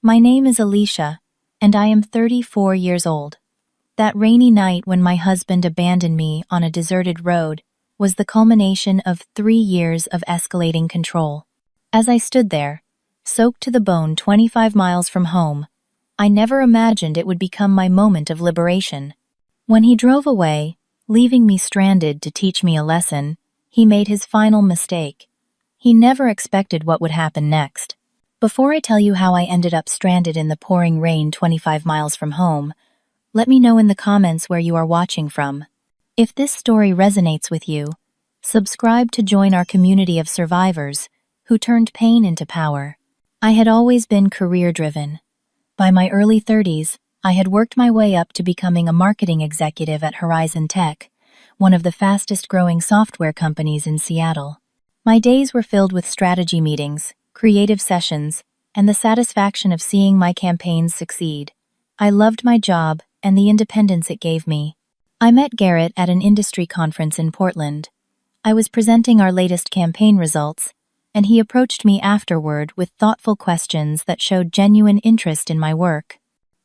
My name is Alicia, and I am 34 years old. That rainy night when my husband abandoned me on a deserted road was the culmination of 3 years of escalating control. As I stood there, soaked to the bone 25 miles from home, I never imagined it would become my moment of liberation. When he drove away, leaving me stranded to teach me a lesson, he made his final mistake. He never expected what would happen next. Before I tell you how I ended up stranded in the pouring rain 25 miles from home, let me know in the comments where you are watching from. If this story resonates with you, subscribe to join our community of survivors who turned pain into power. I had always been career-driven. By my early 30s, I had worked my way up to becoming a marketing executive at Horizon Tech, one of the fastest-growing software companies in Seattle. My days were filled with strategy meetings, creative sessions, and the satisfaction of seeing my campaigns succeed. I loved my job and the independence it gave me. I met Garrett at an industry conference in Portland. I was presenting our latest campaign results, and he approached me afterward with thoughtful questions that showed genuine interest in my work.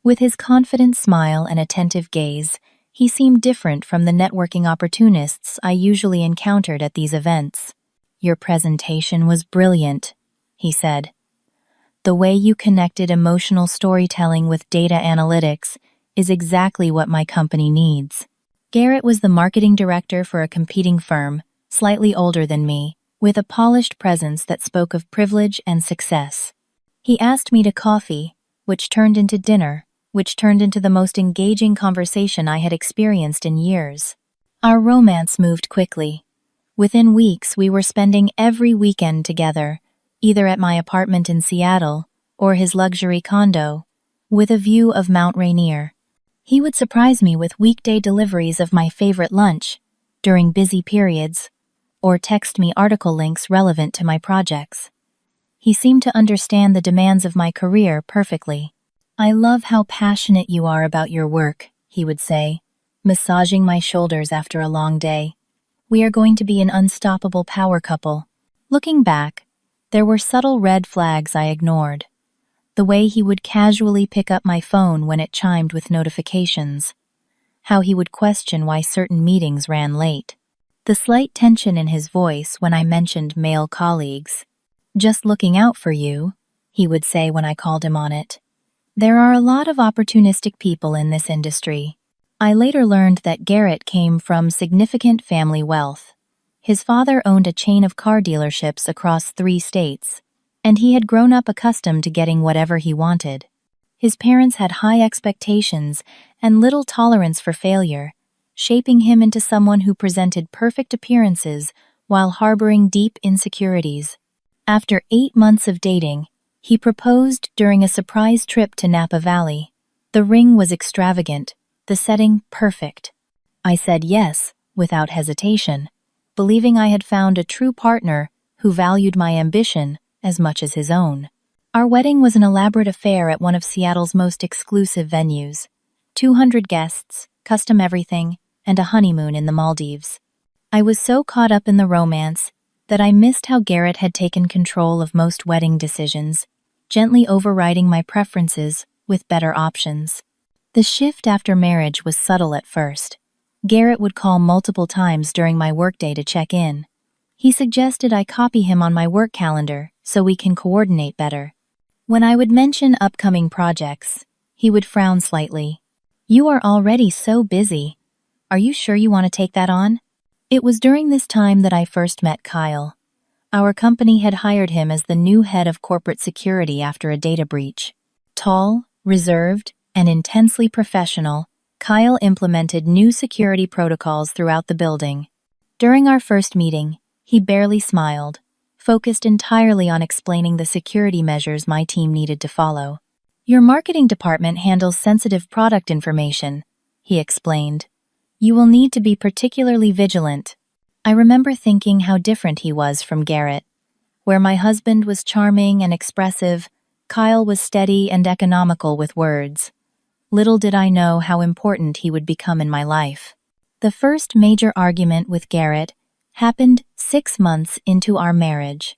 With his confident smile and attentive gaze, he seemed different from the networking opportunists I usually encountered at these events. "Your presentation was brilliant," he said. "The way you connected emotional storytelling with data analytics is exactly what my company needs." Garrett was the marketing director for a competing firm, slightly older than me, with a polished presence that spoke of privilege and success. He asked me to coffee, which turned into dinner, which turned into the most engaging conversation I had experienced in years. Our romance moved quickly. Within weeks, we were spending every weekend together, either at my apartment in Seattle or his luxury condo, with a view of Mount Rainier. He would surprise me with weekday deliveries of my favorite lunch during busy periods, or text me article links relevant to my projects. He seemed to understand the demands of my career perfectly. "I love how passionate you are about your work," he would say, massaging my shoulders after a long day. "We are going to be an unstoppable power couple." Looking back, there were subtle red flags I ignored. The way he would casually pick up my phone when it chimed with notifications. How he would question why certain meetings ran late. The slight tension in his voice when I mentioned male colleagues. "Just looking out for you," he would say when I called him on it. There are a lot of opportunistic people in this industry. I later learned that Garrett came from significant family wealth. His father owned a chain of car dealerships across 3 states, and he had grown up accustomed to getting whatever he wanted. His parents had high expectations and little tolerance for failure, shaping him into someone who presented perfect appearances while harboring deep insecurities. After 8 months of dating, he proposed during a surprise trip to Napa Valley. The ring was extravagant, the setting perfect. I said yes, without hesitation, believing I had found a true partner who valued my ambition as much as his own. Our wedding was an elaborate affair at one of Seattle's most exclusive venues. 200 guests, custom everything, and a honeymoon in the Maldives. I was so caught up in the romance that I missed how Garrett had taken control of most wedding decisions, gently overriding my preferences with better options. The shift after marriage was subtle at first. Garrett would call multiple times during my workday to check in. He suggested I copy him on my work calendar so we can coordinate better. When I would mention upcoming projects, he would frown slightly. "You are already so busy. Are you sure you want to take that on?" It was during this time that I first met Kyle. Our company had hired him as the new head of corporate security after a data breach. Tall, reserved, and intensely professional, Kyle implemented new security protocols throughout the building. During our first meeting, he barely smiled, focused entirely on explaining the security measures my team needed to follow. "Your marketing department handles sensitive product information," he explained. "You will need to be particularly vigilant." I remember thinking how different he was from Garrett. Where my husband was charming and expressive, Kyle was steady and economical with words. Little did I know how important he would become in my life. The first major argument with Garrett happened 6 months into our marriage.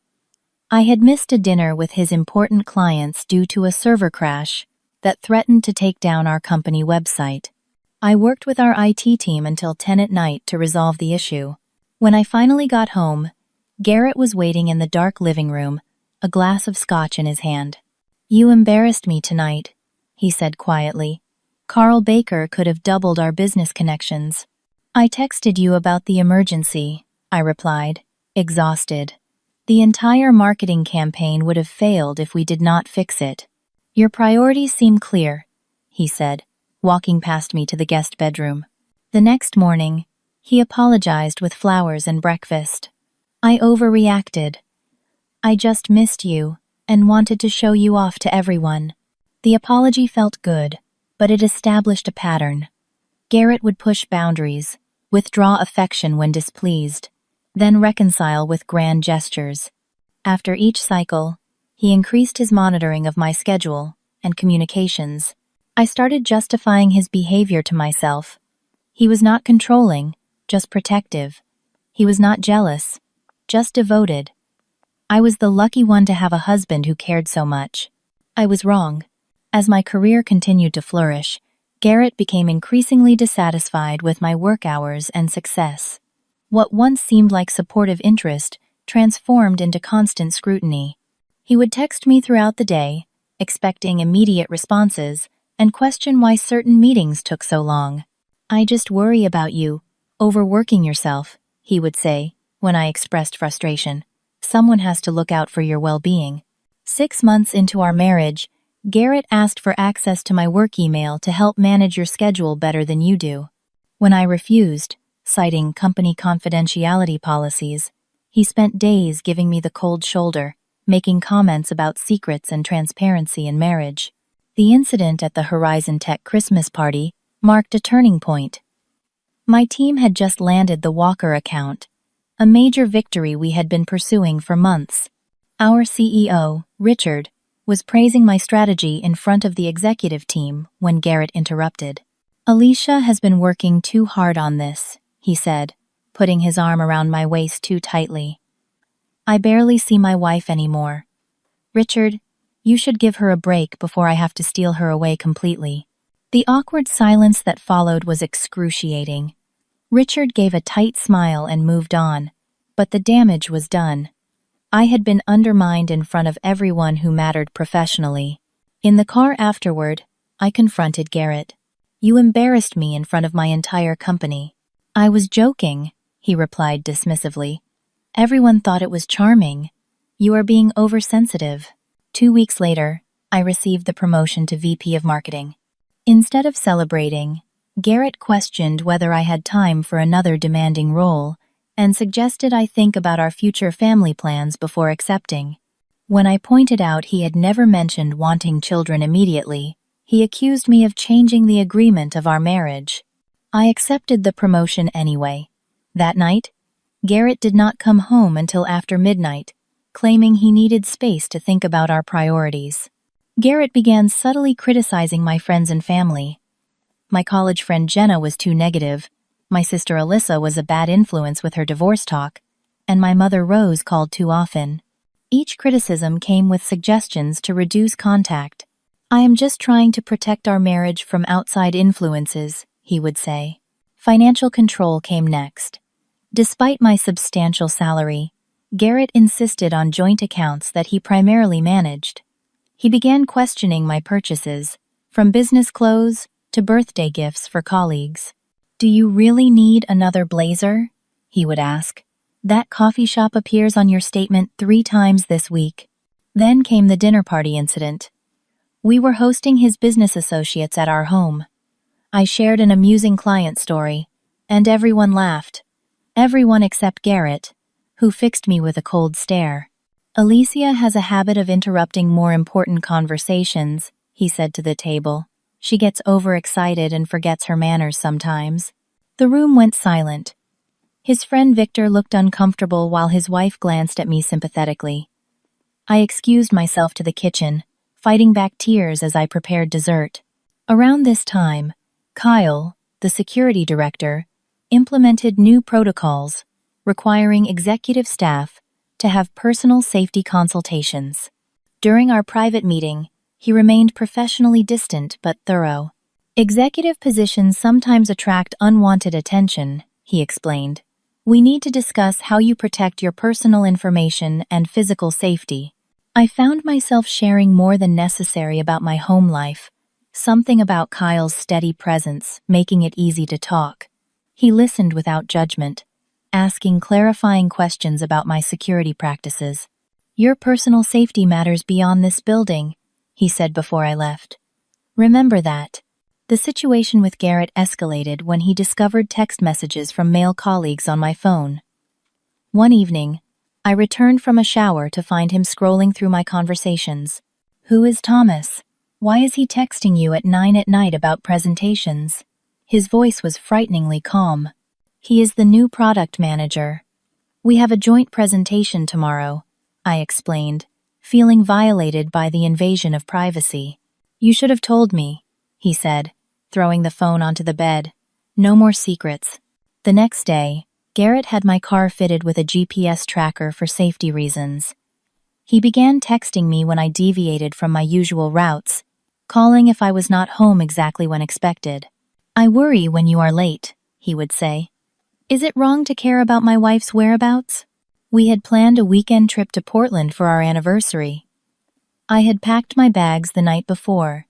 I had missed a dinner with his important clients due to a server crash that threatened to take down our company website. I worked with our IT team until 10 at night to resolve the issue. When I finally got home, Garrett was waiting in the dark living room, a glass of scotch in his hand. "You embarrassed me tonight," he said quietly. "Carl Baker could have doubled our business connections." "I texted you about the emergency," I replied, exhausted. "The entire marketing campaign would have failed if we did not fix it." "Your priorities seem clear," he said, walking past me to the guest bedroom. The next morning, he apologized with flowers and breakfast. "I overreacted. I just missed you and wanted to show you off to everyone." The apology felt good, but it established a pattern. Garrett would push boundaries, withdraw affection when displeased, then reconcile with grand gestures. After each cycle, he increased his monitoring of my schedule and communications. I started justifying his behavior to myself. He was not controlling, just protective. He was not jealous, just devoted. I was the lucky one to have a husband who cared so much. I was wrong. As my career continued to flourish, Garrett became increasingly dissatisfied with my work hours and success. What once seemed like supportive interest transformed into constant scrutiny. He would text me throughout the day, expecting immediate responses, and question why certain meetings took so long. "I just worry about you, overworking yourself," he would say, when I expressed frustration. "Someone has to look out for your well-being." 6 months into our marriage, Garrett asked for access to my work email to help manage your schedule better than you do. When I refused, citing company confidentiality policies, he spent days giving me the cold shoulder, making comments about secrets and transparency in marriage. The incident at the Horizon Tech Christmas party marked a turning point. My team had just landed the Walker account, a major victory we had been pursuing for months. Our CEO, Richard, was praising my strategy in front of the executive team when Garrett interrupted. "Alicia has been working too hard on this," he said, putting his arm around my waist too tightly. "I barely see my wife anymore. Richard, you should give her a break before I have to steal her away completely." The awkward silence that followed was excruciating. Richard gave a tight smile and moved on, but the damage was done. I had been undermined in front of everyone who mattered professionally. In the car afterward, I confronted Garrett. "You embarrassed me in front of my entire company." "I was joking," he replied dismissively. "Everyone thought it was charming. You are being oversensitive." 2 weeks later, I received the promotion to VP of Marketing. Instead of celebrating, Garrett questioned whether I had time for another demanding role and suggested I think about our future family plans before accepting. When I pointed out he had never mentioned wanting children immediately, he accused me of changing the agreement of our marriage. I accepted the promotion anyway. That night, Garrett did not come home until after midnight, claiming he needed space to think about our priorities. Garrett began subtly criticizing my friends and family. My college friend Jenna was too negative, my sister Alyssa was a bad influence with her divorce talk, and my mother Rose called too often. Each criticism came with suggestions to reduce contact. "I am just trying to protect our marriage from outside influences," he would say. Financial control came next. Despite my substantial salary, Garrett insisted on joint accounts that he primarily managed. He began questioning my purchases, from business clothes to birthday gifts for colleagues. "Do you really need another blazer?" he would ask. "That coffee shop appears on your statement 3 times this week." Then came the dinner party incident. We were hosting his business associates at our home. I shared an amusing client story, and everyone laughed. Everyone except Garrett, who fixed me with a cold stare. "Alicia has a habit of interrupting more important conversations," he said to the table. "She gets overexcited and forgets her manners sometimes." The room went silent. His friend Victor looked uncomfortable while his wife glanced at me sympathetically. I excused myself to the kitchen, fighting back tears as I prepared dessert. Around this time, Kyle, the security director, implemented new protocols requiring executive staff to have personal safety consultations. During our private meeting, he remained professionally distant but thorough. Executive positions sometimes attract unwanted attention, he explained. We need to discuss how you protect your personal information and physical safety. I found myself sharing more than necessary about my home life, something about Kyle's steady presence making it easy to talk. He listened without judgment, asking clarifying questions about my security practices. Your personal safety matters beyond this building, he said before I left. Remember that. The situation with Garrett escalated when he discovered text messages from male colleagues on my phone. One evening, I returned from a shower to find him scrolling through my conversations. Who is Thomas? Why is he texting you at 9 at night about presentations? His voice was frighteningly calm. He is the new product manager. We have a joint presentation tomorrow, I explained, feeling violated by the invasion of privacy. You should have told me, he said, throwing the phone onto the bed. No more secrets. The next day, Garrett had my car fitted with a GPS tracker for safety reasons. He began texting me when I deviated from my usual routes, calling if I was not home exactly when expected. I worry when you are late, he would say. Is it wrong to care about my wife's whereabouts? We had planned a weekend trip to Portland for our anniversary. I had packed my bags the night before,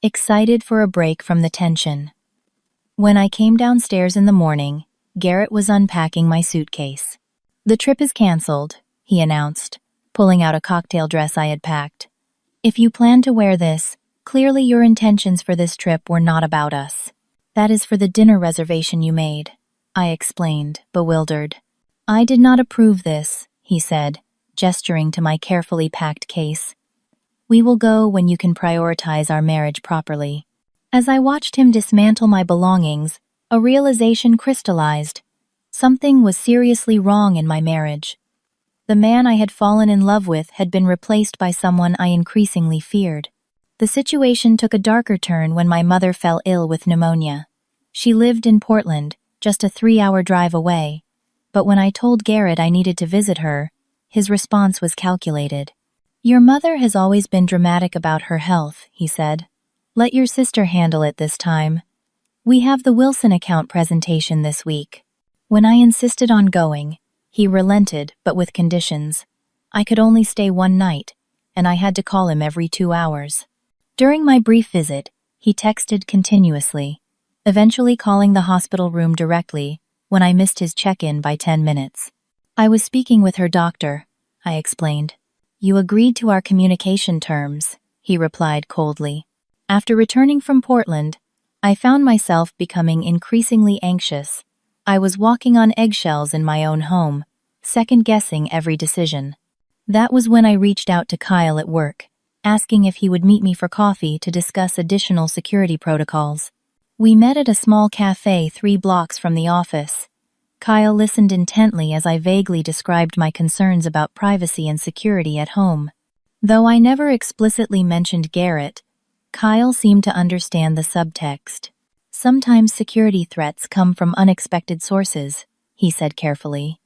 excited for a break from the tension. When I came downstairs in the morning, Garrett was unpacking my suitcase. The trip is canceled, he announced, pulling out a cocktail dress I had packed. If you plan to wear this, clearly your intentions for this trip were not about us. That is for the dinner reservation you made, I explained, bewildered. I did not approve this, he said, gesturing to my carefully packed case. We will go when you can prioritize our marriage properly. As I watched him dismantle my belongings, a realization crystallized. Something was seriously wrong in my marriage. The man I had fallen in love with had been replaced by someone I increasingly feared. The situation took a darker turn when my mother fell ill with pneumonia. She lived in Portland, just a 3-hour drive away, but when I told Garrett I needed to visit her, his response was calculated. Your mother has always been dramatic about her health, he said. Let your sister handle it this time. We have the Wilson account presentation this week. When I insisted on going, he relented, but with conditions. I could only stay one night, and I had to call him every 2 hours. During my brief visit, he texted continuously, eventually calling the hospital room directly when I missed his check-in by 10 minutes. I was speaking with her doctor, I explained. You agreed to our communication terms, he replied coldly. After returning from Portland, I found myself becoming increasingly anxious. I was walking on eggshells in my own home, second-guessing every decision. That was when I reached out to Kyle at work, asking if he would meet me for coffee to discuss additional security protocols. We met at a small cafe 3 blocks from the office. Kyle listened intently as I vaguely described my concerns about privacy and security at home. Though I never explicitly mentioned Garrett, Kyle seemed to understand the subtext. Sometimes security threats come from unexpected sources, he said carefully.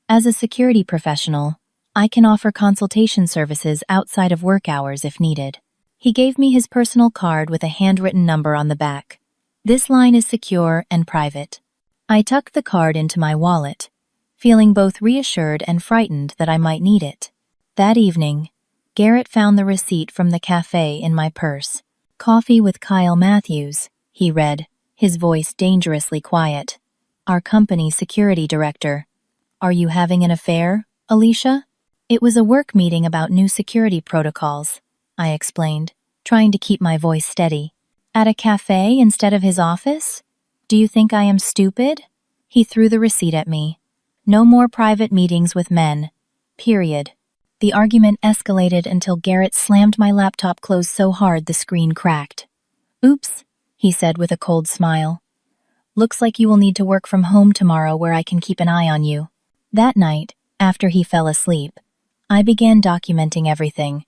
As a security professional, I can offer consultation services outside of work hours if needed. He gave me his personal card with a handwritten number on the back. This line is secure and private. I tucked the card into my wallet, feeling both reassured and frightened that I might need it. That evening, Garrett found the receipt from the cafe in my purse. Coffee with Kyle Matthews, he read, his voice dangerously quiet. Our company security director. Are you having an affair, Alicia? It was a work meeting about new security protocols, I explained, trying to keep my voice steady. At a cafe instead of his office? Do you think I am stupid? He threw the receipt at me. No more private meetings with men. Period. The argument escalated until Garrett slammed my laptop closed so hard the screen cracked. Oops, he said with a cold smile. Looks like you will need to work from home tomorrow where I can keep an eye on you. That night, after he fell asleep, I began documenting everything.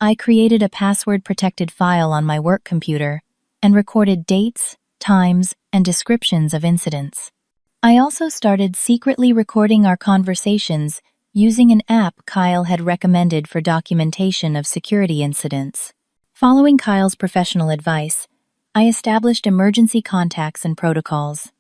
I created a password-protected file on my work computer and recorded dates, times, and descriptions of incidents. I also started secretly recording our conversations using an app Kyle had recommended for documentation of security incidents. Following Kyle's professional advice, I established emergency contacts and protocols.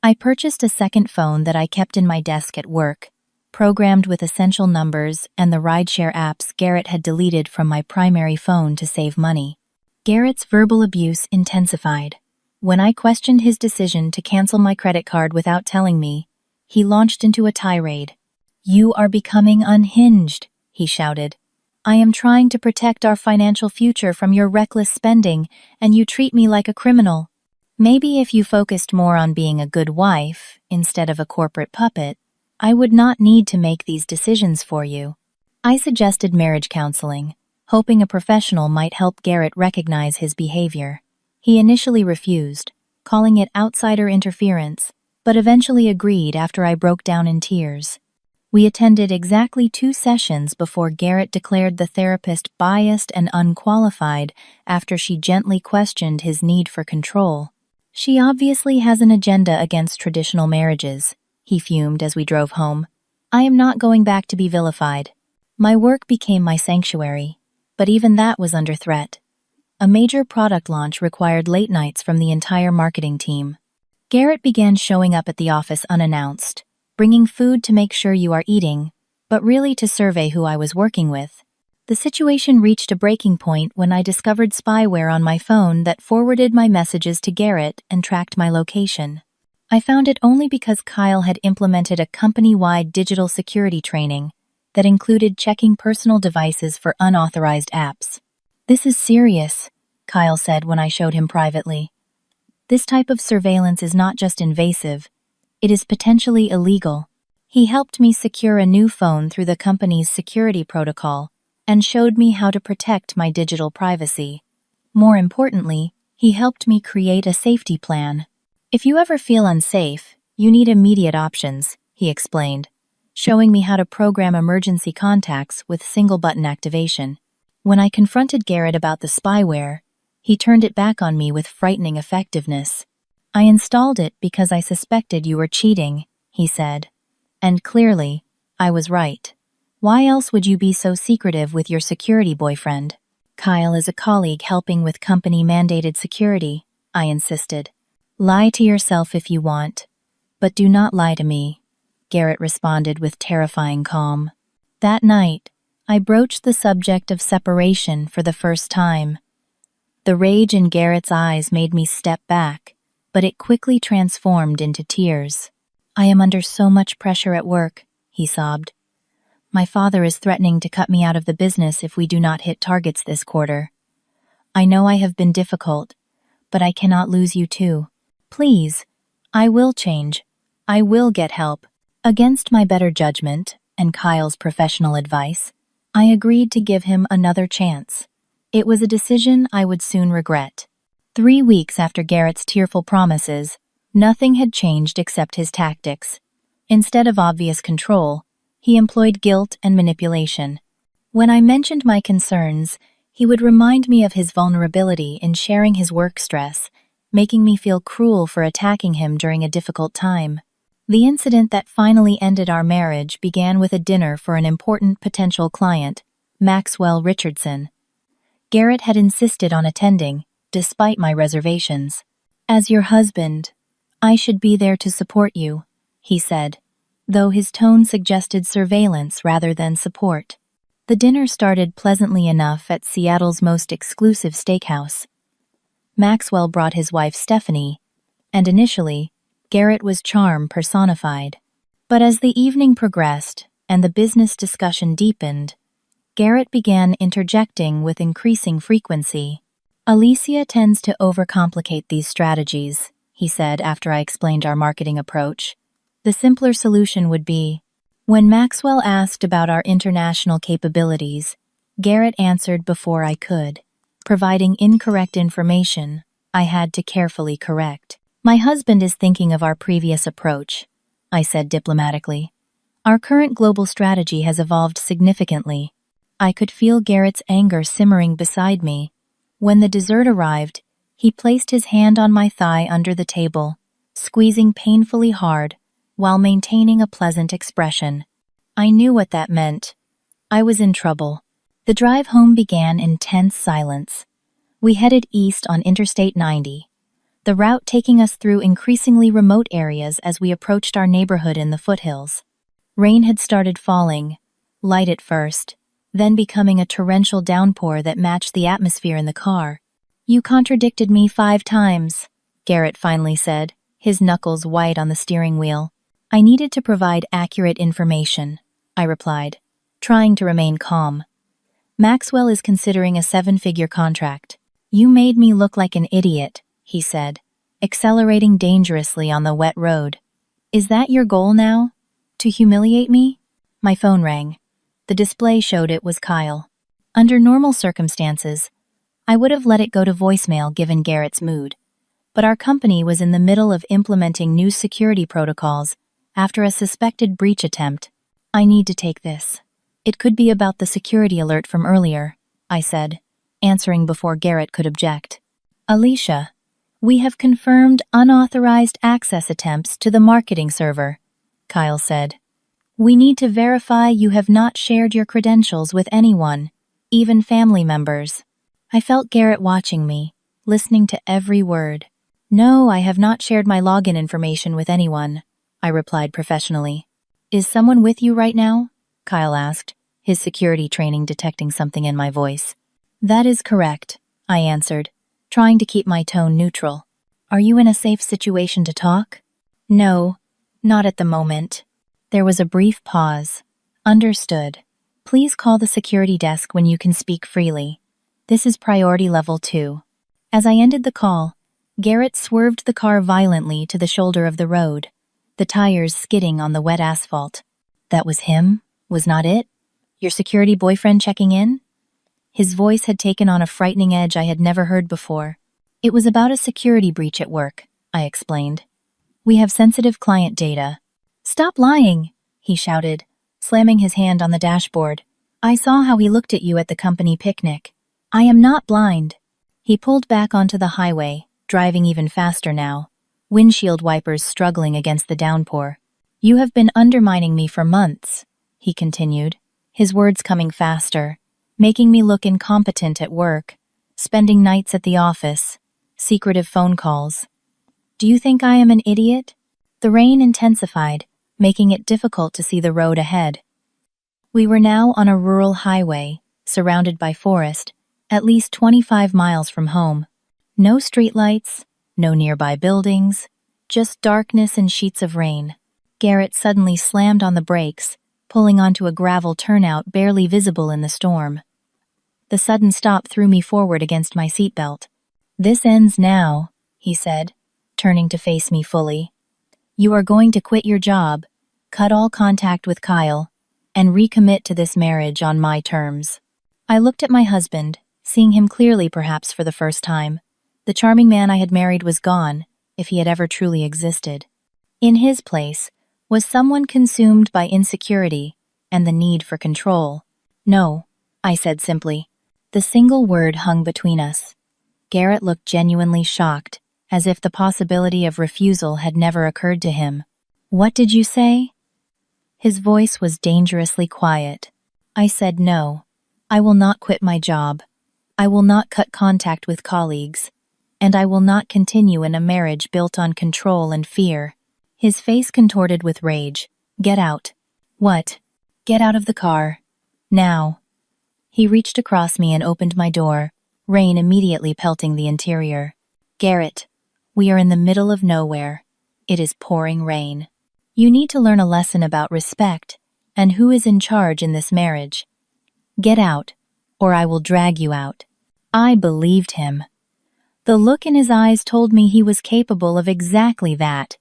I purchased a second phone that I kept in my desk at work, programmed with essential numbers and the rideshare apps Garrett had deleted from my primary phone to save money. Garrett's verbal abuse intensified. When I questioned his decision to cancel my credit card without telling me, he launched into a tirade. "You are becoming unhinged," he shouted. "I am trying to protect our financial future from your reckless spending, and you treat me like a criminal. Maybe if you focused more on being a good wife instead of a corporate puppet, I would not need to make these decisions for you." I suggested marriage counseling, hoping a professional might help Garrett recognize his behavior. He initially refused, calling it outsider interference, but eventually agreed after I broke down in tears. We attended exactly 2 sessions before Garrett declared the therapist biased and unqualified after she gently questioned his need for control. "She obviously has an agenda against traditional marriages," he fumed as we drove home. "I am not going back to be vilified." My work became my sanctuary, but even that was under threat. A major product launch required late nights from the entire marketing team. Garrett began showing up at the office unannounced, bringing food to make sure you are eating, but really to survey who I was working with. The situation reached a breaking point when I discovered spyware on my phone that forwarded my messages to Garrett and tracked my location. I found it only because Kyle had implemented a company-wide digital security training that included checking personal devices for unauthorized apps. "This is serious," Kyle said when I showed him privately. "This type of surveillance is not just invasive, it is potentially illegal." He helped me secure a new phone through the company's security protocol and showed me how to protect my digital privacy. More importantly, he helped me create a safety plan. "If you ever feel unsafe, you need immediate options," he explained, showing me how to program emergency contacts with single-button activation. When I confronted Garrett about the spyware, he turned it back on me with frightening effectiveness. "I installed it because I suspected you were cheating," he said. "And clearly, I was right. Why else would you be so secretive with your security boyfriend?" "Kyle is a colleague helping with company-mandated security," I insisted. "Lie to yourself if you want, but do not lie to me," Garrett responded with terrifying calm. That night, I broached the subject of separation for the first time. The rage in Garrett's eyes made me step back, but it quickly transformed into tears. "I am under so much pressure at work," he sobbed. "My father is threatening to cut me out of the business if we do not hit targets this quarter. I know I have been difficult, but I cannot lose you too. Please, I will change. I will get help." Against my better judgment and Kyle's professional advice, I agreed to give him another chance. It was a decision I would soon regret. 3 weeks after Garrett's tearful promises, nothing had changed except his tactics. Instead of obvious control, he employed guilt and manipulation. When I mentioned my concerns, he would remind me of his vulnerability in sharing his work stress, making me feel cruel for attacking him during a difficult time. The incident that finally ended our marriage began with a dinner for an important potential client, Maxwell Richardson. Garrett had insisted on attending, despite my reservations. "As your husband, I should be there to support you," he said, though his tone suggested surveillance rather than support. The dinner started pleasantly enough at Seattle's most exclusive steakhouse. Maxwell brought his wife Stephanie, and initially, Garrett was charm personified. But as the evening progressed and the business discussion deepened, Garrett began interjecting with increasing frequency. "Alicia tends to overcomplicate these strategies," he said after I explained our marketing approach. "The simpler solution would be..." When Maxwell asked about our international capabilities, Garrett answered before I could, providing incorrect information I had to carefully correct. "My husband is thinking of our previous approach," I said diplomatically. "Our current global strategy has evolved significantly." I could feel Garrett's anger simmering beside me. When the dessert arrived, he placed his hand on my thigh under the table, squeezing painfully hard while maintaining a pleasant expression. I knew what that meant. I was in trouble. The drive home began in tense silence. We headed east on Interstate 90, the route taking us through increasingly remote areas as we approached our neighborhood in the foothills. Rain had started falling, light at first, then becoming a torrential downpour that matched the atmosphere in the car. "You contradicted me 5 times," Garrett finally said, his knuckles white on the steering wheel. "I needed to provide accurate information," I replied, trying to remain calm. "Maxwell is considering a 7-figure contract. You made me look like an idiot," he said, accelerating dangerously on the wet road. "Is that your goal now? To humiliate me?" My phone rang. The display showed it was Kyle. Under normal circumstances, I would have let it go to voicemail given Garrett's mood. But our company was in the middle of implementing new security protocols after a suspected breach attempt. "I need to take this. It could be about the security alert from earlier," I said, answering before Garrett could object. "Alicia, we have confirmed unauthorized access attempts to the marketing server," Kyle said. "We need to verify you have not shared your credentials with anyone, even family members." I felt Garrett watching me, listening to every word. "No, I have not shared my login information with anyone," I replied professionally. "Is someone with you right now?" Kyle asked, his security training detecting something in my voice. "That is correct," I answered, trying to keep my tone neutral. "Are you in a safe situation to talk?" "No, not at the moment." There was a brief pause. "Understood. Please call the security desk when you can speak freely. This is priority level 2. As I ended the call, Garrett swerved the car violently to the shoulder of the road, the tires skidding on the wet asphalt. "That was him? Was not it? Your security boyfriend checking in?" His voice had taken on a frightening edge I had never heard before. "It was about a security breach at work," I explained. "We have sensitive client data." "Stop lying," he shouted, slamming his hand on the dashboard. "I saw how he looked at you at the company picnic. I am not blind." He pulled back onto the highway, driving even faster now, windshield wipers struggling against the downpour. "You have been undermining me for months," he continued, his words coming faster, making me look incompetent at work, spending nights at the office, secretive phone calls. "Do you think I am an idiot?" The rain intensified, making it difficult to see the road ahead. We were now on a rural highway, surrounded by forest, at least 25 miles from home. No streetlights, no nearby buildings, just darkness and sheets of rain. Garrett suddenly slammed on the brakes, pulling onto a gravel turnout barely visible in the storm. The sudden stop threw me forward against my seatbelt. "This ends now," he said, turning to face me fully. "You are going to quit your job, cut all contact with Kyle, and recommit to this marriage on my terms." I looked at my husband, seeing him clearly perhaps for the first time. The charming man I had married was gone, if he had ever truly existed. In his place was someone consumed by insecurity and the need for control. "No," I said simply. The single word hung between us. Garrett looked genuinely shocked, as if the possibility of refusal had never occurred to him. "What did you say?" His voice was dangerously quiet. I said no. I will not quit my job. I will not cut contact with colleagues. And I will not continue in a marriage built on control and fear. His face contorted with rage. "Get out." "What?" "Get out of the car. Now." He reached across me and opened my door, rain immediately pelting the interior. "Garrett, we are in the middle of nowhere. It is pouring rain. You need to learn a lesson about respect and who is in charge in this marriage. Get out, or I will drag you out." I believed him. The look in his eyes told me he was capable of exactly that.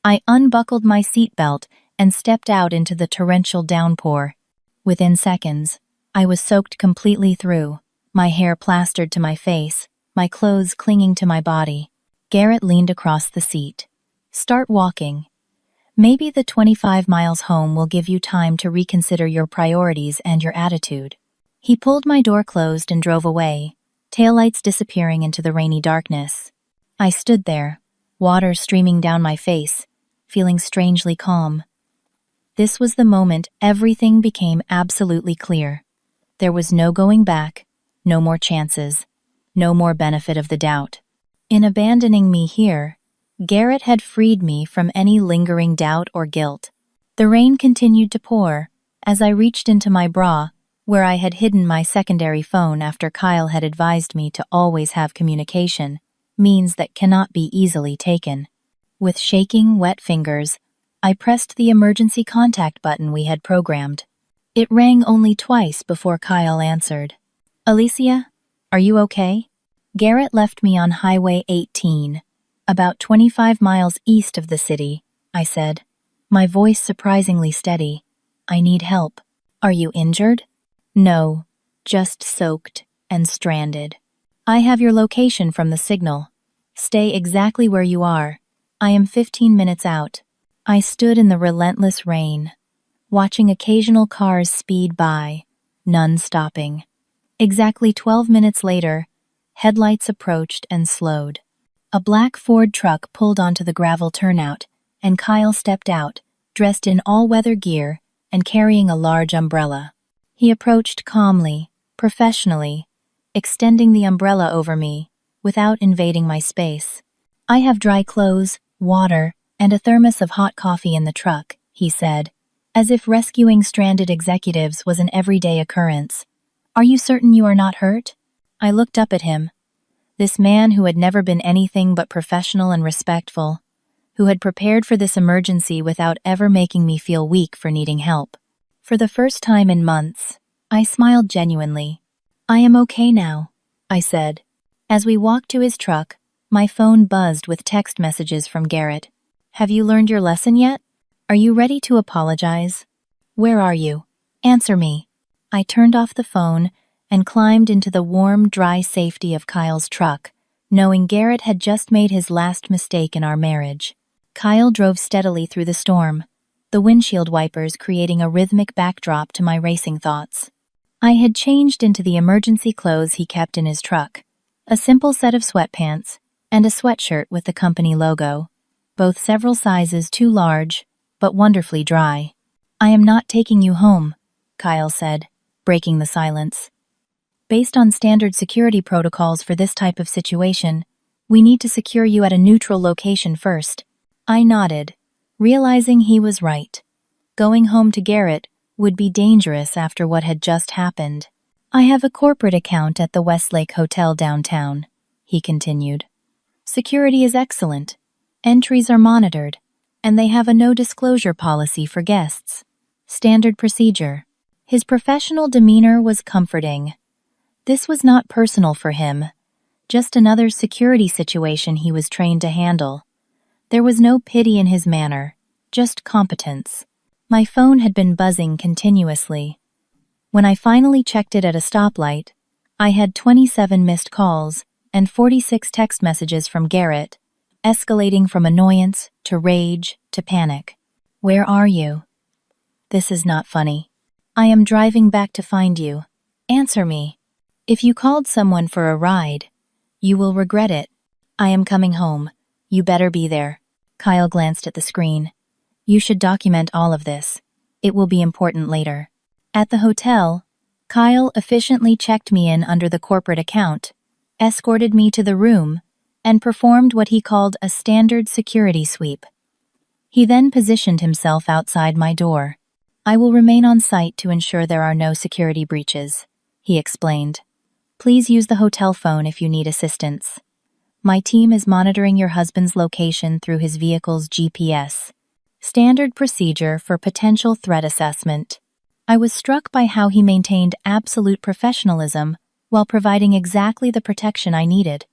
I unbuckled my seatbelt and stepped out into the torrential downpour. Within seconds, I was soaked completely through, my hair plastered to my face, my clothes clinging to my body. Garrett leaned across the seat. "Start walking. Maybe the 25 miles home will give you time to reconsider your priorities and your attitude." He pulled my door closed and drove away, taillights disappearing into the rainy darkness. I stood there, water streaming down my face, feeling strangely calm. This was the moment everything became absolutely clear. There was no going back, no more chances, no more benefit of the doubt. In abandoning me here, Garrett had freed me from any lingering doubt or guilt. The rain continued to pour as I reached into my bra, where I had hidden my secondary phone after Kyle had advised me to always have communication, means that cannot be easily taken. With shaking, wet fingers, I pressed the emergency contact button we had programmed. It rang only twice before Kyle answered. "Alicia, are you okay?" Garrett left me on Highway 18, about 25 miles east of the city, I said, my voice surprisingly steady. "I need help." "Are you injured?" "No, just soaked and stranded." "I have your location from the signal. Stay exactly where you are. I am 15 minutes out." I stood in the relentless rain, watching occasional cars speed by, none stopping. Exactly 12 minutes later, headlights approached and slowed. A black Ford truck pulled onto the gravel turnout, and Kyle stepped out, dressed in all-weather gear and carrying a large umbrella. He approached calmly, professionally, extending the umbrella over me, without invading my space. "I have dry clothes, water, and a thermos of hot coffee in the truck," he said, as if rescuing stranded executives was an everyday occurrence. "Are you certain you are not hurt?" I looked up at him. This man who had never been anything but professional and respectful, who had prepared for this emergency without ever making me feel weak for needing help. For the first time in months, I smiled genuinely. "I am okay now," I said. As we walked to his truck, my phone buzzed with text messages from Garrett. "Have you learned your lesson yet? Are you ready to apologize? Where are you? Answer me." I turned off the phone and climbed into the warm, dry safety of Kyle's truck, knowing Garrett had just made his last mistake in our marriage. Kyle drove steadily through the storm, the windshield wipers creating a rhythmic backdrop to my racing thoughts. I had changed into the emergency clothes he kept in his truck, a simple set of sweatpants and a sweatshirt with the company logo, both several sizes too large, but wonderfully dry. "I am not taking you home," Kyle said, breaking the silence. "Based on standard security protocols for this type of situation, we need to secure you at a neutral location first." I nodded, realizing he was right. Going home to Garrett would be dangerous after what had just happened. "I have a corporate account at the Westlake Hotel downtown," he continued. "Security is excellent, entries are monitored, and they have a no-disclosure policy for guests. Standard procedure." His professional demeanor was comforting. This was not personal for him, just another security situation he was trained to handle. There was no pity in his manner, just competence. My phone had been buzzing continuously. When I finally checked it at a stoplight, I had 27 missed calls and 46 text messages from Garrett, escalating from annoyance to rage to panic. "Where are you? This is not funny. I am driving back to find you. Answer me. If you called someone for a ride, you will regret it. I am coming home. You better be there." Kyle glanced at the screen. "You should document all of this. It will be important later." At the hotel, Kyle efficiently checked me in under the corporate account, escorted me to the room, and performed what he called a standard security sweep. He then positioned himself outside my door. "I will remain on site to ensure there are no security breaches," he explained. "Please use the hotel phone if you need assistance. My team is monitoring your husband's location through his vehicle's GPS. Standard procedure for potential threat assessment." I was struck by how he maintained absolute professionalism while providing exactly the protection I needed.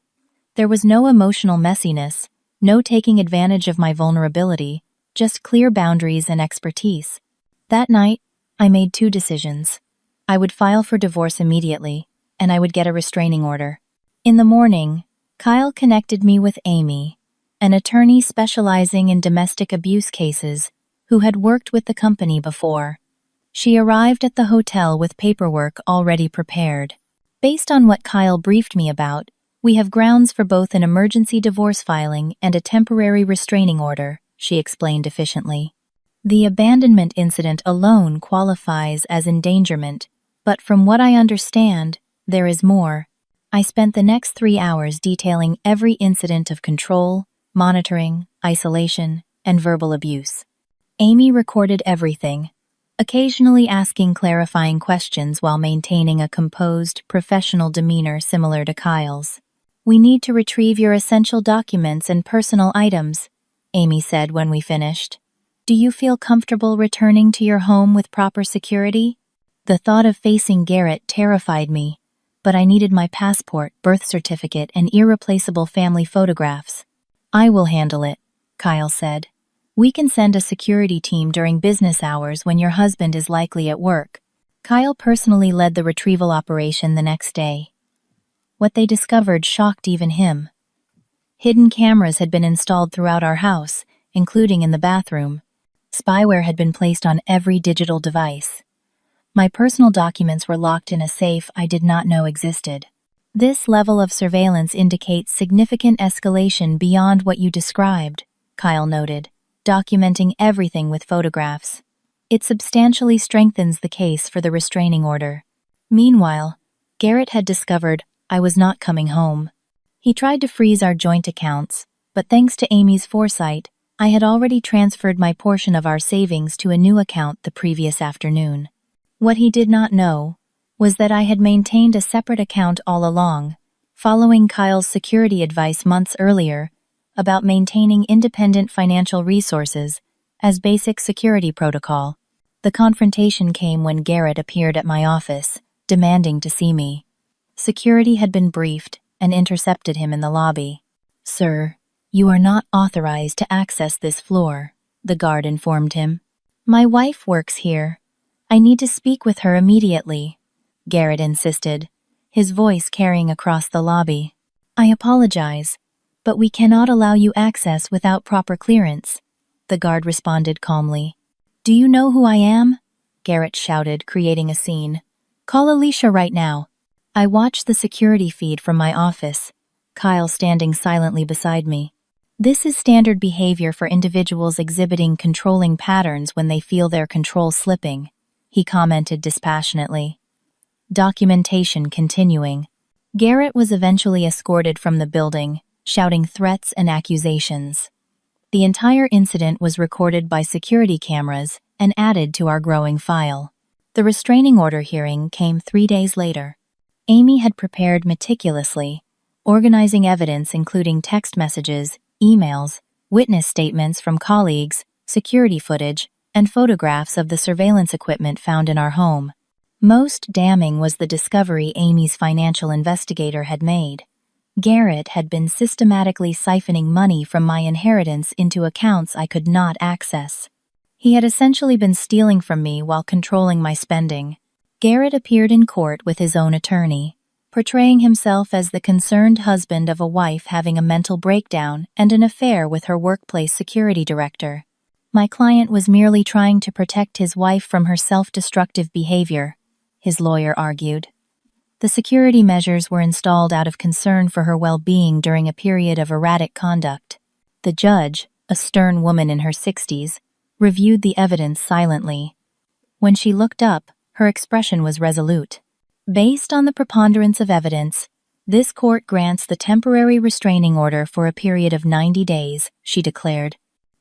There was no emotional messiness, no taking advantage of my vulnerability, just clear boundaries and expertise. That night, I made two decisions. I would file for divorce immediately, and I would get a restraining order. In the morning, Kyle connected me with Amy, an attorney specializing in domestic abuse cases who had worked with the company before. She arrived at the hotel with paperwork already prepared. "Based on what Kyle briefed me about, we have grounds for both an emergency divorce filing and a temporary restraining order," she explained efficiently. The abandonment incident alone qualifies as endangerment, but from what I understand, there is more. I spent the next 3 hours detailing every incident of control, monitoring, isolation, and verbal abuse. Amy recorded everything, occasionally asking clarifying questions while maintaining a composed, professional demeanor similar to Kyle's. "We need to retrieve your essential documents and personal items," Amy said when we finished. "Do you feel comfortable returning to your home with proper security?" The thought of facing Garrett terrified me, but I needed my passport, birth certificate, and irreplaceable family photographs. "I will handle it," Kyle said. "We can send a security team during business hours when your husband is likely at work." Kyle personally led the retrieval operation the next day. What they discovered shocked even him. Hidden cameras had been installed throughout our house, including in the bathroom. Spyware had been placed on every digital device. My personal documents were locked in a safe I did not know existed. "This level of surveillance indicates significant escalation beyond what you described," Kyle noted, documenting everything with photographs. "It substantially strengthens the case for the restraining order." Meanwhile, Garrett had discovered I was not coming home. He tried to freeze our joint accounts, but thanks to Amy's foresight, I had already transferred my portion of our savings to a new account the previous afternoon. What he did not know was that I had maintained a separate account all along, following Kyle's security advice months earlier about maintaining independent financial resources as basic security protocol. The confrontation came when Garrett appeared at my office, demanding to see me. Security had been briefed and intercepted him in the lobby. "Sir, you are not authorized to access this floor," the guard informed him. "My wife works here. I need to speak with her immediately," Garrett insisted, his voice carrying across the lobby. "I apologize, but we cannot allow you access without proper clearance," the guard responded calmly. "Do you know who I am?" Garrett shouted, creating a scene. "Call Alicia right now." I watched the security feed from my office, Kyle standing silently beside me. "This is standard behavior for individuals exhibiting controlling patterns when they feel their control slipping," he commented dispassionately. Documentation continuing. Garrett was eventually escorted from the building, shouting threats and accusations. The entire incident was recorded by security cameras and added to our growing file. The restraining order hearing came 3 days later. Amy had prepared meticulously, organizing evidence including text messages, emails, witness statements from colleagues, security footage, and photographs of the surveillance equipment found in our home. Most damning was the discovery Amy's financial investigator had made. Garrett had been systematically siphoning money from my inheritance into accounts I could not access. He had essentially been stealing from me while controlling my spending. Garrett appeared in court with his own attorney, portraying himself as the concerned husband of a wife having a mental breakdown and an affair with her workplace security director. My client was merely trying to protect his wife from her self-destructive behavior, his lawyer argued. The security measures were installed out of concern for her well-being during a period of erratic conduct. The judge, a stern woman in her 60s, reviewed the evidence silently. When she looked up, her expression was resolute. "Based on the preponderance of evidence, this court grants the temporary restraining order for a period of 90 days, she declared.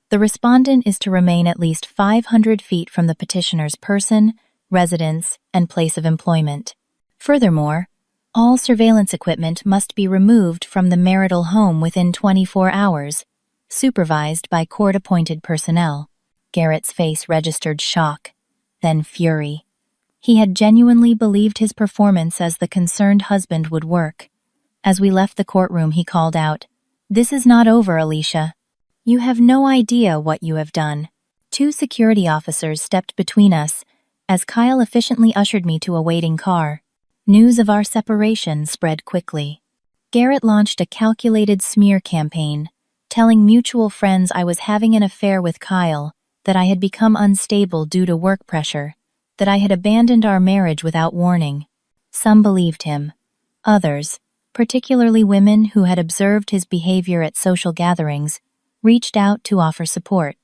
"The respondent is to remain at least 500 feet from the petitioner's person, residence, and place of employment. Furthermore, all surveillance equipment must be removed from the marital home within 24 hours, supervised by court-appointed personnel." Garrett's face registered shock, then fury. He had genuinely believed his performance as the concerned husband would work. As we left the courtroom, he called out, "This is not over, Alicia. You have no idea what you have done." 2 security officers stepped between us as Kyle efficiently ushered me to a waiting car. News of our separation spread quickly. Garrett launched a calculated smear campaign, telling mutual friends I was having an affair with Kyle, that I had become unstable due to work pressure, that I had abandoned our marriage without warning. Some believed him. Others, particularly women who had observed his behavior at social gatherings, reached out to offer support.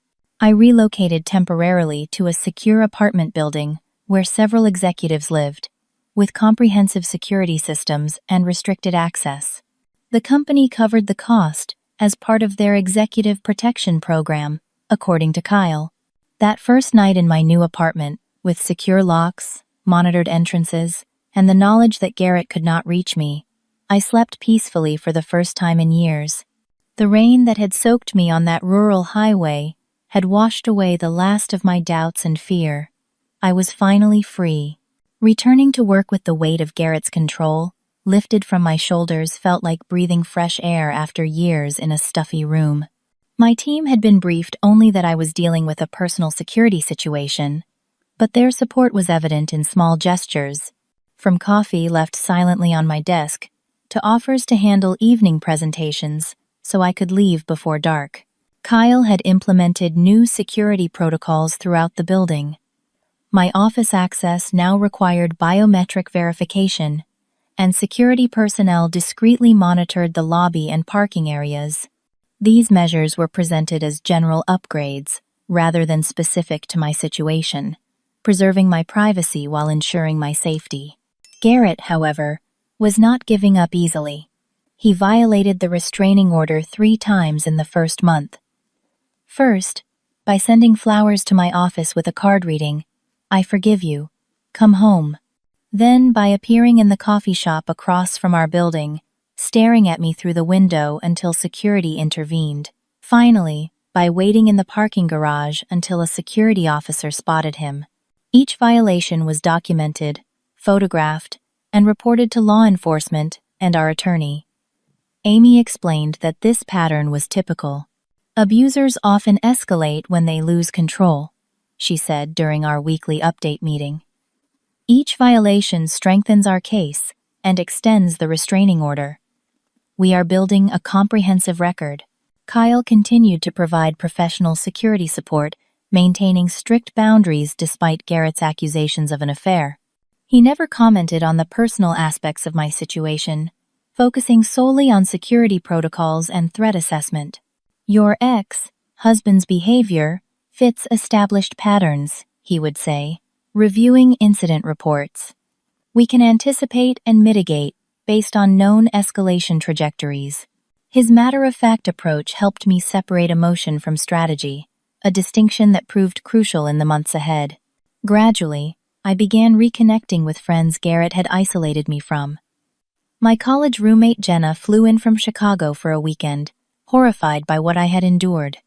I relocated temporarily to a secure apartment building where several executives lived, with comprehensive security systems and restricted access. The company covered the cost as part of their executive protection program, according to Kyle. That first night in my new apartment, with secure locks, monitored entrances, and the knowledge that Garrett could not reach me, I slept peacefully for the first time in years. The rain that had soaked me on that rural highway had washed away the last of my doubts and fear. I was finally free. Returning to work with the weight of Garrett's control, lifted from my shoulders, felt like breathing fresh air after years in a stuffy room. My team had been briefed only that I was dealing with a personal security situation, but their support was evident in small gestures, from coffee left silently on my desk to offers to handle evening presentations so I could leave before dark. Kyle had implemented new security protocols throughout the building. My office access now required biometric verification, and security personnel discreetly monitored the lobby and parking areas. These measures were presented as general upgrades rather than specific to my situation, preserving my privacy while ensuring my safety. Garrett, however, was not giving up easily. He violated the restraining order 3 times in the first month. First, by sending flowers to my office with a card reading, "I forgive you. Come home." Then by appearing in the coffee shop across from our building, staring at me through the window until security intervened. Finally, by waiting in the parking garage until a security officer spotted him. Each violation was documented, photographed, and reported to law enforcement and our attorney. Amy explained that this pattern was typical. "Abusers often escalate when they lose control," she said during our weekly update meeting. "Each violation strengthens our case and extends the restraining order. We are building a comprehensive record." Kyle continued to provide professional security support, maintaining strict boundaries despite Garrett's accusations of an affair. He never commented on the personal aspects of my situation, focusing solely on security protocols and threat assessment. "Your ex-husband's behavior fits established patterns," he would say, reviewing incident reports. "We can anticipate and mitigate based on known escalation trajectories." His matter-of-fact approach helped me separate emotion from strategy, a distinction that proved crucial in the months ahead. Gradually, I began reconnecting with friends Garrett had isolated me from. My college roommate Jenna flew in from Chicago for a weekend, horrified by what I had endured.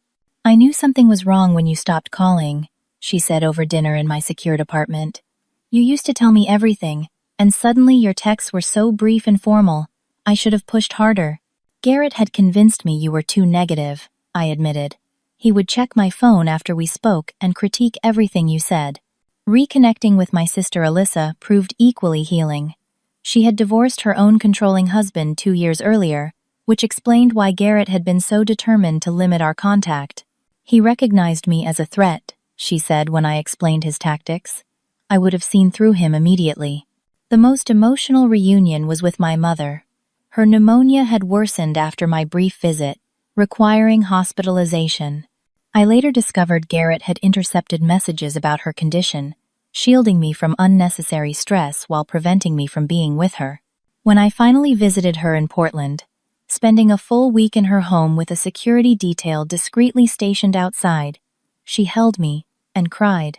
"I knew something was wrong when you stopped calling," she said over dinner in my secured apartment. "You used to tell me everything, and suddenly your texts were so brief and formal. I should have pushed harder." "Garrett had convinced me you were too negative," I admitted. "He would check my phone after we spoke and critique everything you said." Reconnecting with my sister Alyssa proved equally healing. She had divorced her own controlling husband 2 years earlier, which explained why Garrett had been so determined to limit our contact. "He recognized me as a threat," she said when I explained his tactics. "I would have seen through him immediately." The most emotional reunion was with my mother. Her pneumonia had worsened after my brief visit, requiring hospitalization. I later discovered Garrett had intercepted messages about her condition, shielding me from unnecessary stress while preventing me from being with her. When I finally visited her in Portland, spending a full week in her home with a security detail discreetly stationed outside, she held me and cried.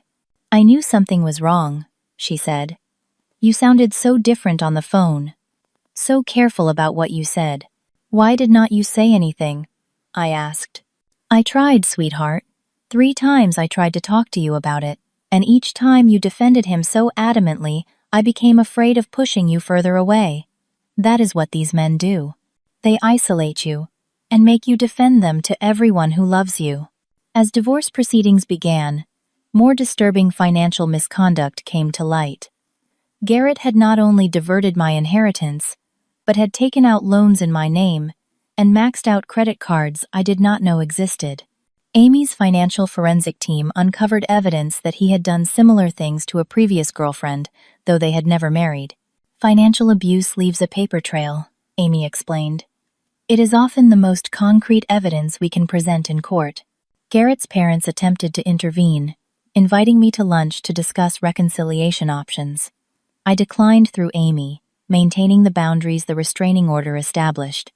"I knew something was wrong," she said. "You sounded so different on the phone. So careful about what you said. Why did not you say anything?" I asked. "I tried, sweetheart. 3 times I tried to talk to you about it, and each time you defended him so adamantly, I became afraid of pushing you further away. That is what these men do. They isolate you and make you defend them to everyone who loves you." As divorce proceedings began, more disturbing financial misconduct came to light. Garrett had not only diverted my inheritance, but had taken out loans in my name and maxed out credit cards I did not know existed. Amy's financial forensic team uncovered evidence that he had done similar things to a previous girlfriend, though they had never married. "Financial abuse leaves a paper trail," Amy explained. "It is often the most concrete evidence we can present in court." Garrett's parents attempted to intervene, inviting me to lunch to discuss reconciliation options. I declined through Amy, maintaining the boundaries the restraining order established.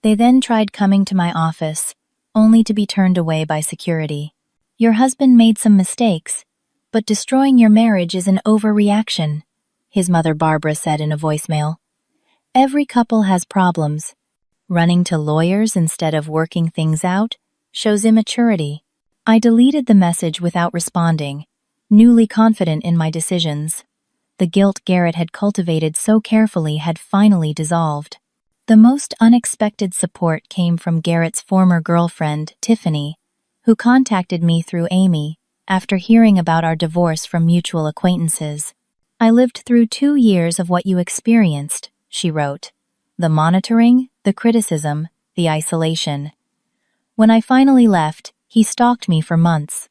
They then tried coming to my office, only to be turned away by security. "Your husband made some mistakes, but destroying your marriage is an overreaction," his mother Barbara said in a voicemail. "Every couple has problems. Running to lawyers instead of working things out shows immaturity." I deleted the message without responding, newly confident in my decisions. The guilt Garrett had cultivated so carefully had finally dissolved. The most unexpected support came from Garrett's former girlfriend, Tiffany, who contacted me through Amy after hearing about our divorce from mutual acquaintances. "I lived through 2 years of what you experienced," she wrote. "The monitoring, the criticism, the isolation. When I finally left, he stalked me for months.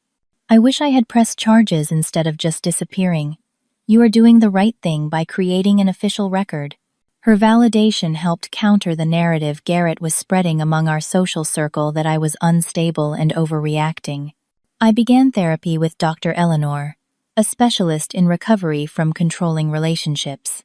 I wish I had pressed charges instead of just disappearing. You are doing the right thing by creating an official record." Her validation helped counter the narrative Garrett was spreading among our social circle that I was unstable and overreacting. I began therapy with Dr. Eleanor, a specialist in recovery from controlling relationships.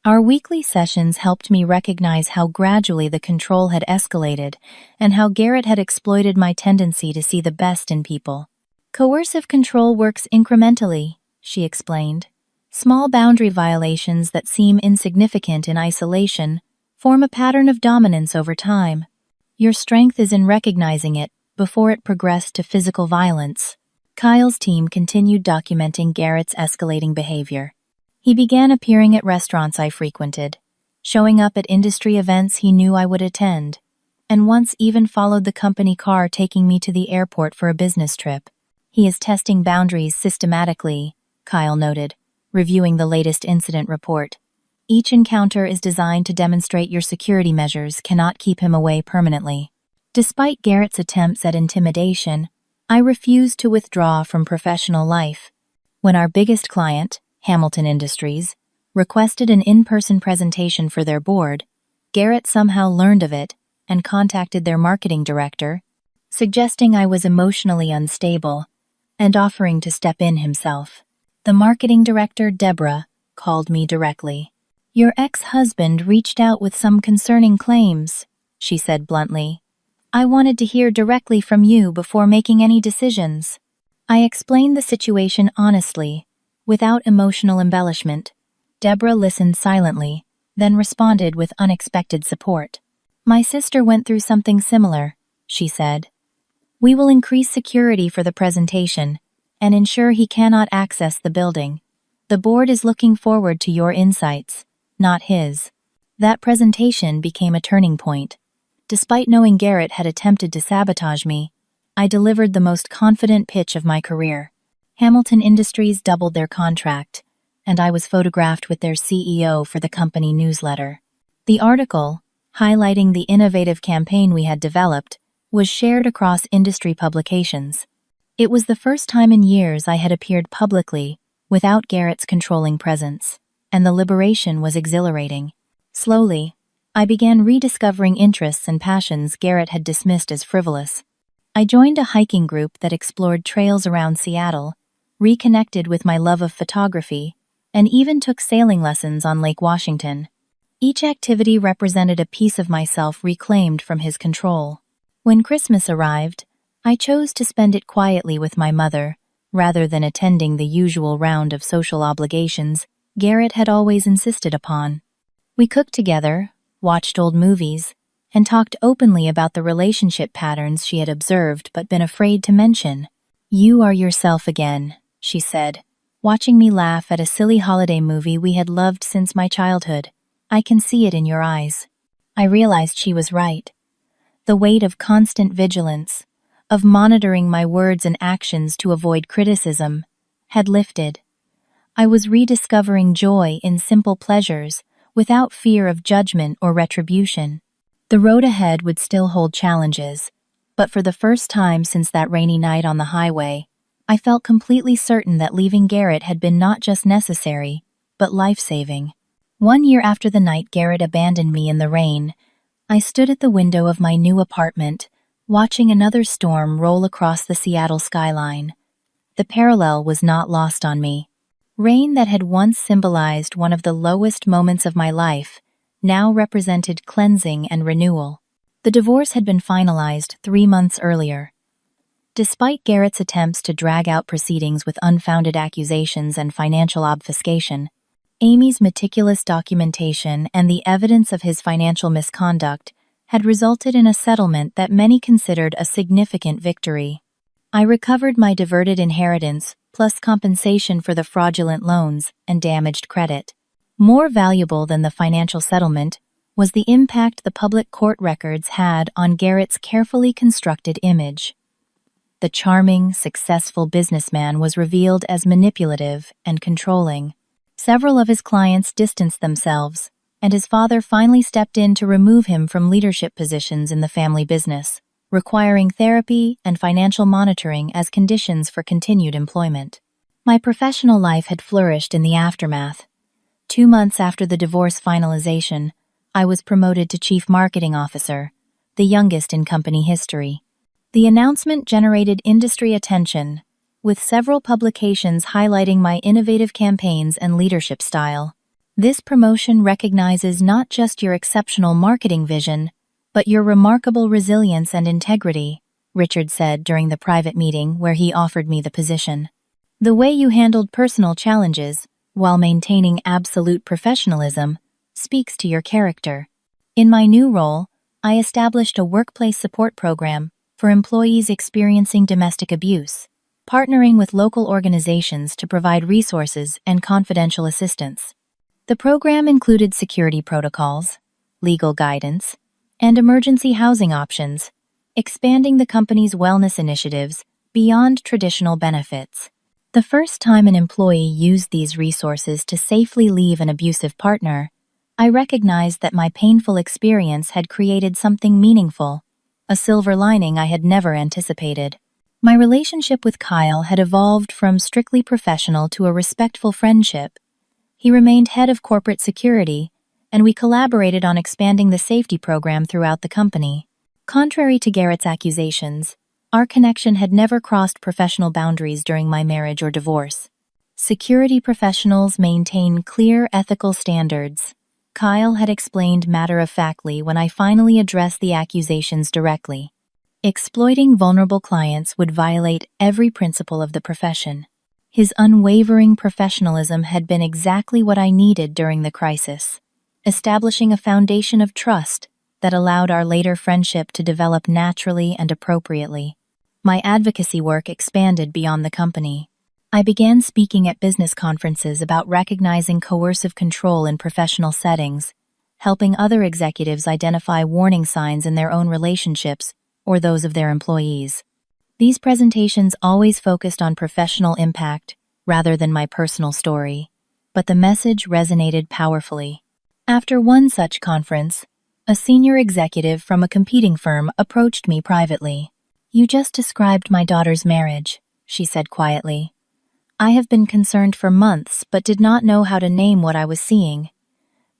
Our weekly sessions helped me recognize how gradually the control had escalated and how Garrett had exploited my tendency to see the best in people. "Coercive control works incrementally," she explained. "Small boundary violations that seem insignificant in isolation form a pattern of dominance over time. Your strength is in recognizing it before it progressed to physical violence." Kyle's team continued documenting Garrett's escalating behavior. He began appearing at restaurants I frequented, showing up at industry events he knew I would attend, and once even followed the company car taking me to the airport for a business trip. "He is testing boundaries systematically," Kyle noted, reviewing the latest incident report. "Each encounter is designed to demonstrate your security measures cannot keep him away permanently." Despite Garrett's attempts at intimidation, I refused to withdraw from professional life. When our biggest client, Hamilton Industries, requested an in-person presentation for their board, Garrett somehow learned of it and contacted their marketing director, suggesting I was emotionally unstable and offering to step in himself. The marketing director, Deborah, called me directly. "Your ex-husband reached out with some concerning claims," she said bluntly. "I wanted to hear directly from you before making any decisions." I explained the situation honestly, without emotional embellishment. Deborah listened silently, then responded with unexpected support. "My sister went through something similar," she said. "We will increase security for the presentation and ensure he cannot access the building. The board is looking forward to your insights, not his." That presentation became a turning point. Despite knowing Garrett had attempted to sabotage me, I delivered the most confident pitch of my career. Hamilton Industries doubled their contract, and I was photographed with their CEO for the company newsletter. The article, highlighting the innovative campaign we had developed, was shared across industry publications. It was the first time in years I had appeared publicly without Garrett's controlling presence, and the liberation was exhilarating. Slowly, I began rediscovering interests and passions Garrett had dismissed as frivolous. I joined a hiking group that explored trails around Seattle, reconnected with my love of photography, and even took sailing lessons on Lake Washington. Each activity represented a piece of myself reclaimed from his control. When Christmas arrived, I chose to spend it quietly with my mother, rather than attending the usual round of social obligations Garrett had always insisted upon. We cooked together, watched old movies, and talked openly about the relationship patterns she had observed but been afraid to mention. "You are yourself again," she said, watching me laugh at a silly holiday movie we had loved since my childhood. "I can see it in your eyes." I realized she was right. The weight of constant vigilance, of monitoring my words and actions to avoid criticism, had lifted. I was rediscovering joy in simple pleasures, without fear of judgment or retribution. The road ahead would still hold challenges, but for the first time since that rainy night on the highway, I felt completely certain that leaving Garrett had been not just necessary, but life-saving. 1 year after the night Garrett abandoned me in the rain, I stood at the window of my new apartment, watching another storm roll across the Seattle skyline. The parallel was not lost on me. Rain that had once symbolized one of the lowest moments of my life now represented cleansing and renewal. The divorce had been finalized 3 months earlier. Despite Garrett's attempts to drag out proceedings with unfounded accusations and financial obfuscation, Amy's meticulous documentation and the evidence of his financial misconduct had resulted in a settlement that many considered a significant victory. I recovered my diverted inheritance plus compensation for the fraudulent loans and damaged credit. More valuable than the financial settlement was the impact the public court records had on Garrett's carefully constructed image. The charming, successful businessman was revealed as manipulative and controlling. Several of his clients distanced themselves, and his father finally stepped in to remove him from leadership positions in the family business, requiring therapy and financial monitoring as conditions for continued employment. My professional life had flourished in the aftermath. 2 months after the divorce finalization, I was promoted to Chief Marketing Officer, the youngest in company history. The announcement generated industry attention, with several publications highlighting my innovative campaigns and leadership style. This promotion recognizes not just your exceptional marketing vision, but your remarkable resilience and integrity, Richard said during the private meeting where he offered me the position. The way you handled personal challenges, while maintaining absolute professionalism, speaks to your character. In my new role, I established a workplace support program for employees experiencing domestic abuse, partnering with local organizations to provide resources and confidential assistance. The program included security protocols, legal guidance, and emergency housing options, expanding the company's wellness initiatives beyond traditional benefits. The first time an employee used these resources to safely leave an abusive partner, I recognized that my painful experience had created something meaningful, a silver lining I had never anticipated. My relationship with Kyle had evolved from strictly professional to a respectful friendship. He remained head of corporate security, and we collaborated on expanding the safety program throughout the company. Contrary to Garrett's accusations, our connection had never crossed professional boundaries during my marriage or divorce. Security professionals maintain clear ethical standards. Kyle had explained matter-of-factly when I finally addressed the accusations directly. Exploiting vulnerable clients would violate every principle of the profession. His unwavering professionalism had been exactly what I needed during the crisis, establishing a foundation of trust that allowed our later friendship to develop naturally and appropriately. My advocacy work expanded beyond the company. I began speaking at business conferences about recognizing coercive control in professional settings, helping other executives identify warning signs in their own relationships or those of their employees. These presentations always focused on professional impact rather than my personal story, but the message resonated powerfully. After one such conference, a senior executive from a competing firm approached me privately. "You just described my daughter's marriage," she said quietly. "I have been concerned for months but did not know how to name what I was seeing.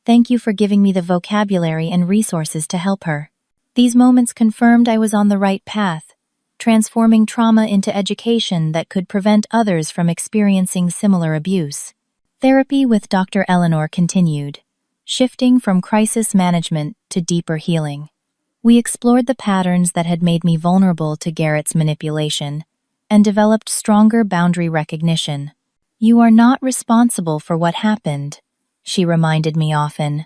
Thank you for giving me the vocabulary and resources to help her." These moments confirmed I was on the right path, transforming trauma into education that could prevent others from experiencing similar abuse. Therapy with Dr. Eleanor continued, shifting from crisis management to deeper healing. We explored the patterns that had made me vulnerable to Garrett's manipulation and developed stronger boundary recognition. "You are not responsible for what happened," she reminded me often.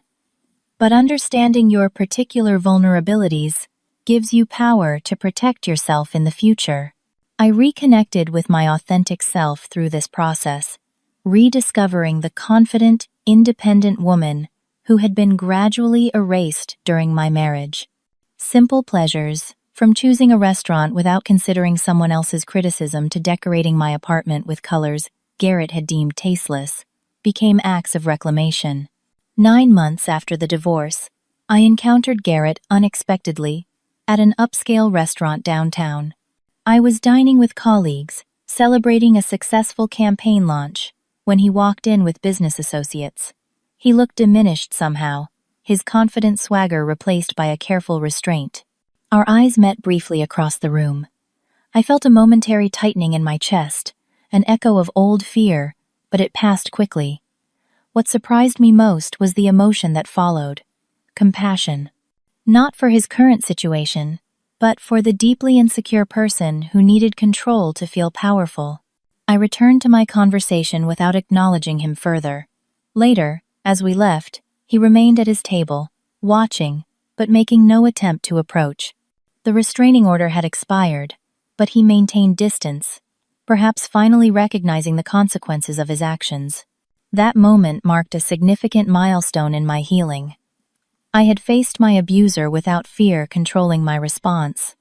"But understanding your particular vulnerabilities gives you power to protect yourself in the future." I reconnected with my authentic self through this process, rediscovering the confident, independent woman who had been gradually erased during my marriage. Simple pleasures, from choosing a restaurant without considering someone else's criticism to decorating my apartment with colors Garrett had deemed tasteless, became acts of reclamation. 9 months after the divorce, I encountered Garrett unexpectedly at an upscale restaurant downtown. I was dining with colleagues, celebrating a successful campaign launch, when he walked in with business associates. He looked diminished somehow, his confident swagger replaced by a careful restraint. Our eyes met briefly across the room. I felt a momentary tightening in my chest, an echo of old fear, but it passed quickly. What surprised me most was the emotion that followed: compassion. Not for his current situation, but for the deeply insecure person who needed control to feel powerful. I returned to my conversation without acknowledging him further. Later, as we left, he remained at his table, watching, but making no attempt to approach. The restraining order had expired, but he maintained distance, perhaps finally recognizing the consequences of his actions. That moment marked a significant milestone in my healing. I had faced my abuser without fear controlling my response.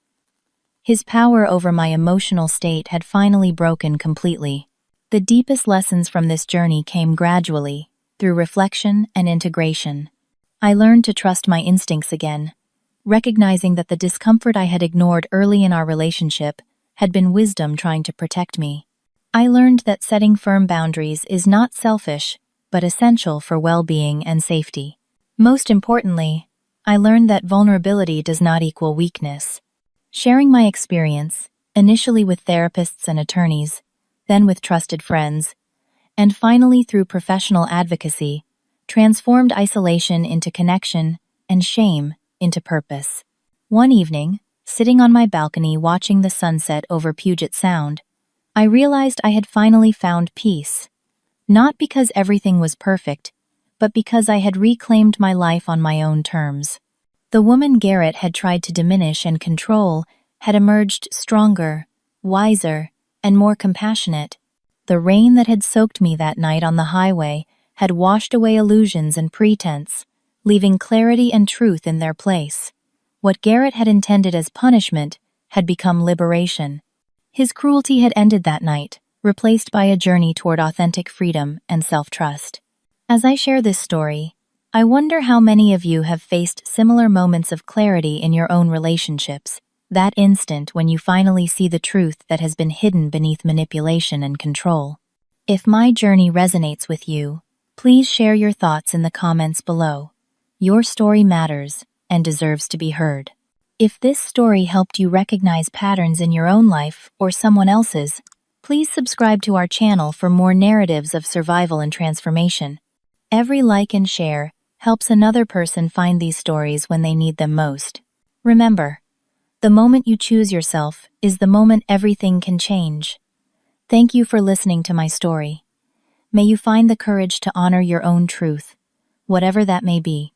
His power over my emotional state had finally broken completely. The deepest lessons from this journey came gradually, through reflection and integration. I learned to trust my instincts again, recognizing that the discomfort I had ignored early in our relationship had been wisdom trying to protect me. I learned that setting firm boundaries is not selfish, but essential for well-being and safety. Most importantly, I learned that vulnerability does not equal weakness. Sharing my experience, initially with therapists and attorneys, then with trusted friends, and finally through professional advocacy, transformed isolation into connection and shame into purpose. One evening, sitting on my balcony watching the sunset over Puget Sound, I realized I had finally found peace. Not because everything was perfect, but because I had reclaimed my life on my own terms. The woman Garrett had tried to diminish and control had emerged stronger, wiser, and more compassionate. The rain that had soaked me that night on the highway had washed away illusions and pretense, leaving clarity and truth in their place. What Garrett had intended as punishment had become liberation. His cruelty had ended that night, replaced by a journey toward authentic freedom and self-trust. As I share this story, I wonder how many of you have faced similar moments of clarity in your own relationships, that instant when you finally see the truth that has been hidden beneath manipulation and control. If my journey resonates with you, please share your thoughts in the comments below. Your story matters and deserves to be heard. If this story helped you recognize patterns in your own life or someone else's, please subscribe to our channel for more narratives of survival and transformation. Every like and share helps another person find these stories when they need them most. Remember, the moment you choose yourself is the moment everything can change. Thank you for listening to my story. May you find the courage to honor your own truth, whatever that may be.